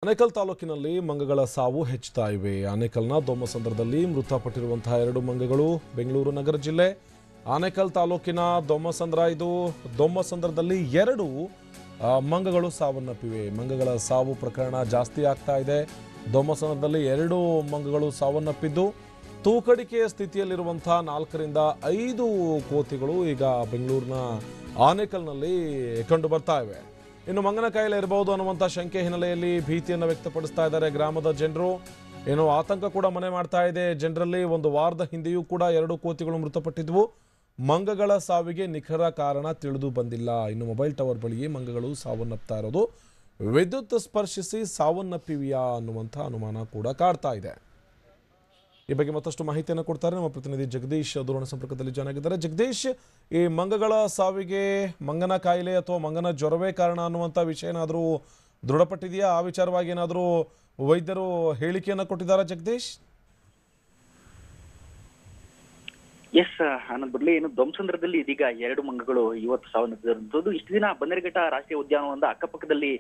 ಆನೇಕಲ್ ತಾಲೂಕಿನಲ್ಲಿ ಮಂಗಗಳ ಸಾವು ಹೆಚ್ಚುತ್ತಾ ಇವೆ. ಆನೇಕಲ್ನ ದೊಮ್ಮಸಂದ್ರದಲ್ಲಿ ಮೃತಪಟ್ಟಿರುವಂತಹ 2 ಮಂಗಗಳು ಬೆಂಗಳೂರು ನಗರ ಜಿಲ್ಲೆ ಆನೇಕಲ್ ತಾಲೂಕಿನ ದೊಮ್ಮಸಂದ್ರ. ಇದು ದೊಮ್ಮಸಂದ್ರದಲ್ಲಿ 2 ಮಂಗಗಳು ಸಾವನ್ನಪ್ಪಿವೆ. ಮಂಗಗಳ ಸಾವು ಪ್ರಕರಣ ಜಾಸ್ತಿ ಆಗ್ತಾ ಇದೆ. ದೊಮ್ಮಸಂದ್ರದಲ್ಲಿ 2 ಮಂಗಗಳು ಸಾವನ್ನಪ್ಪಿದ್ದು ತೂಕಡಿಕೆಯ ಸ್ಥಿತಿಯಲ್ಲಿರುವಂತಹ 4 ರಿಂದ 5 ಕೋತಿಗಳು ಈಗ ಬೆಂಗಳೂರಿನ ಆನೇಕಲ್ನಲ್ಲಿ ಕಂಡು ಬರ್ತಾ ಇವೆ. ಇನ್ನು ಮಂಗನ ಕಾಯಿಲೆ ಇರಬಹುದು ಅನ್ನುವಂಥ ಶಂಕೆ ಹಿನ್ನೆಲೆಯಲ್ಲಿ ಭೀತಿಯನ್ನು ವ್ಯಕ್ತಪಡಿಸ್ತಾ ಇದ್ದಾರೆ ಗ್ರಾಮದ ಜನರು. ಏನೋ ಆತಂಕ ಕೂಡ ಮನೆ ಮಾಡ್ತಾ ಇದೆ ಜನರಲ್ಲಿ. 1 ವಾರದ ಹಿಂದೆಯೂ ಕೂಡ 2 ಕೋತಿಗಳು ಮೃತಪಟ್ಟಿದ್ವು. ಮಂಗಗಳ ಸಾವಿಗೆ ನಿಖರ ಕಾರಣ ತಿಳಿದು ಬಂದಿಲ್ಲ. ಇನ್ನು ಮೊಬೈಲ್ ಟವರ್ ಬಳಿಯೇ ಮಂಗಗಳು ಸಾವನ್ನಪ್ತಾ ಇರೋದು. ವಿದ್ಯುತ್ ಸ್ಪರ್ಶಿಸಿ ಸಾವನ್ನಪ್ಪಿವೆಯಾ ಅನ್ನುವಂಥ ಅನುಮಾನ ಕೂಡ ಕಾಡ್ತಾ ಇದೆ. ಈ ಬಗ್ಗೆ ಮತ್ತಷ್ಟು ಮಾಹಿತಿಯನ್ನು ಕೊಡ್ತಾರೆ ನಮ್ಮ ಪ್ರತಿನಿಧಿ ಜಗದೀಶ್ ದೂರವಾಣಿ ಸಂಪರ್ಕದಲ್ಲಿ ಜಾಯ್ನ್ ಆಗಿದ್ದಾರೆ. ಜಗದೀಶ್, ಈ ಮಂಗಗಳ ಸಾವಿಗೆ ಮಂಗನ ಕಾಯಿಲೆ ಅಥವಾ ಮಂಗನ ಜ್ವರವೇ ಕಾರಣ ಅನ್ನುವಂಥ ವಿಷಯ ಏನಾದರೂ ದೃಢಪಟ್ಟಿದೆಯಾ? ಆ ವಿಚಾರವಾಗಿ ಏನಾದರೂ ವೈದ್ಯರು ಹೇಳಿಕೆಯನ್ನು ಕೊಟ್ಟಿದ್ದಾರಾ ಜಗದೀಶ್? ಎಸ್ ಆನಂದ್ ಬರ್ಲಿ, ಏನು ದೊಮ್ಮಸಂದ್ರದಲ್ಲಿ ಇದೀಗ 2 ಮಂಗಗಳು ಇವತ್ತು ಸಾವನ್ನಪ್ಪಿರುವಂತದ್ದು. ಇಷ್ಟು ದಿನ ಬನ್ನೇರುಘಟ್ಟ ರಾಷ್ಟ್ರೀಯ ಉದ್ಯಾನವನದ ಅಕ್ಕಪಕ್ಕದಲ್ಲಿ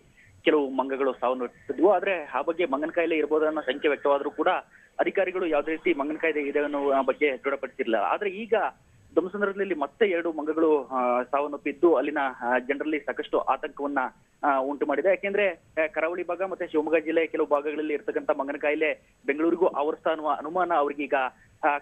ಕೆಲವು ಮಂಗಗಳು ಸಾವನ್ನಪ್ಪಿದ್ವು. ಆದ್ರೆ ಆ ಬಗ್ಗೆ ಮಂಗನ ಕಾಯಿಲೆ ಇರಬಹುದನ್ನೋ ಸಂಖ್ಯೆ ವ್ಯಕ್ತವಾದ್ರೂ ಕೂಡ ಅಧಿಕಾರಿಗಳು ಯಾವುದೇ ರೀತಿ ಮಂಗನ ಕಾಯಿಲೆ ಇದೆ ಅನ್ನೋ ಬಗ್ಗೆ ದೃಢಪಡಿಸಿರಲಿಲ್ಲ. ಆದ್ರೆ ಈಗ ದೊಮ್ಮಸಂದ್ರದಲ್ಲಿ ಮತ್ತೆ 2 ಮಂಗಗಳು ಸಾವನ್ನಪ್ಪಿದ್ದು ಅಲ್ಲಿನ ಜನರಲ್ಲಿ ಸಾಕಷ್ಟು ಆತಂಕವನ್ನ ಉಂಟು ಮಾಡಿದೆ. ಯಾಕೆಂದ್ರೆ ಕರಾವಳಿ ಭಾಗ ಮತ್ತೆ ಶಿವಮೊಗ್ಗ ಜಿಲ್ಲೆಯ ಕೆಲವು ಭಾಗಗಳಲ್ಲಿ ಇರ್ತಕ್ಕಂಥ ಮಂಗನ ಕಾಯಿಲೆ ಬೆಂಗಳೂರಿಗೂ ಆವರಿಸ್ತಾ ಅನ್ನುವ ಅನುಮಾನ ಅವ್ರಿಗೆ ಈಗ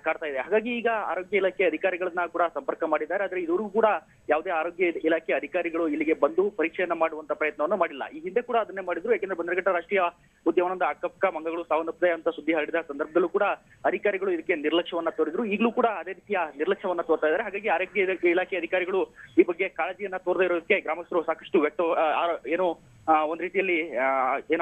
ಕಾಡ್ತಾ ಇದೆ. ಹಾಗಾಗಿ ಈಗ ಆರೋಗ್ಯ ಇಲಾಖೆ ಅಧಿಕಾರಿಗಳನ್ನ ಕೂಡ ಸಂಪರ್ಕ ಮಾಡಿದ್ದಾರೆ. ಆದ್ರೆ ಇದುವರೆಗೂ ಕೂಡ ಯಾವುದೇ ಆರೋಗ್ಯ ಇಲಾಖೆ ಅಧಿಕಾರಿಗಳು ಇಲ್ಲಿಗೆ ಬಂದು ಪರೀಕ್ಷೆಯನ್ನ ಮಾಡುವಂತ ಪ್ರಯತ್ನವನ್ನು ಮಾಡಿಲ್ಲ. ಈ ಹಿಂದೆ ಕೂಡ ಅದನ್ನೇ ಮಾಡಿದ್ರು. ಯಾಕೆಂದ್ರೆ ಬನ್ನೇರುಘಟ್ಟ ರಾಷ್ಟ್ರೀಯ ಉದ್ಯಾನವನದ ಅಕ್ಕಪಕ್ಕ ಮಂಗಗಳು ಸಾವನ್ನಪ್ಪಿದೆ ಅಂತ ಸುದ್ದಿ ಹರಡಿದ ಸಂದರ್ಭದಲ್ಲೂ ಕೂಡ ಅಧಿಕಾರಿಗಳು ಇದಕ್ಕೆ ನಿರ್ಲಕ್ಷ್ಯವನ್ನ ತೋರಿದ್ರು. ಈಗಲೂ ಕೂಡ ಅದೇ ರೀತಿಯ ನಿರ್ಲಕ್ಷ್ಯವನ್ನ ತೋರ್ತಾ ಇದ್ದಾರೆ. ಹಾಗಾಗಿ ಆರೋಗ್ಯ ಇಲಾಖೆ ಅಧಿಕಾರಿಗಳು ಈ ಬಗ್ಗೆ ಕಾಳಜಿಯನ್ನ ತೋರದೇ ಇರೋದಕ್ಕೆ ಗ್ರಾಮಸ್ಥರು ಸಾಕಷ್ಟು ಒಂದ್ ರೀತಿಯಲ್ಲಿ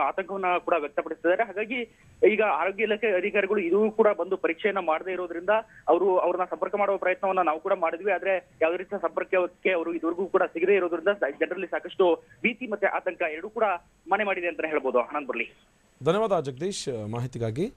ಆತಂಕವನ್ನ ಕೂಡ ವ್ಯಕ್ತಪಡಿಸಿದ್ದಾರೆ. ಹಾಗಾಗಿ ಈಗ ಆರೋಗ್ಯ ಇಲಾಖೆ ಅಧಿಕಾರಿಗಳು ಇದು ಕೂಡ ಬಂದು ಪರೀಕ್ಷೆಯನ್ನ ಮಾಡದೇ ಇರೋದ್ರಿಂದ ಅವ್ರನ್ನ ಸಂಪರ್ಕ ಮಾಡುವ ಪ್ರಯತ್ನವನ್ನ ನಾವು ಕೂಡ ಮಾಡಿದ್ವಿ. ಆದ್ರೆ ಯಾವುದೇ ರೀತಿಯ ಸಂಪರ್ಕಕ್ಕೆ ಅವರು ಇದುವರೆಗೂ ಕೂಡ ಸಿಗದೇ ಇರೋದ್ರಿಂದ ಜನರಲ್ಲಿ ಸಾಕಷ್ಟು ಭೀತಿ ಮತ್ತೆ ಆತಂಕ ಎರಡೂ ಕೂಡ ಮನೆ ಮಾಡಿದೆ ಅಂತ ಹೇಳ್ಬೋದು. ಆನಂದ್ ಬರ್ಲಿ. ಧನ್ಯವಾದ ಜಗದೀಶ್ ಮಾಹಿತಿಗಾಗಿ.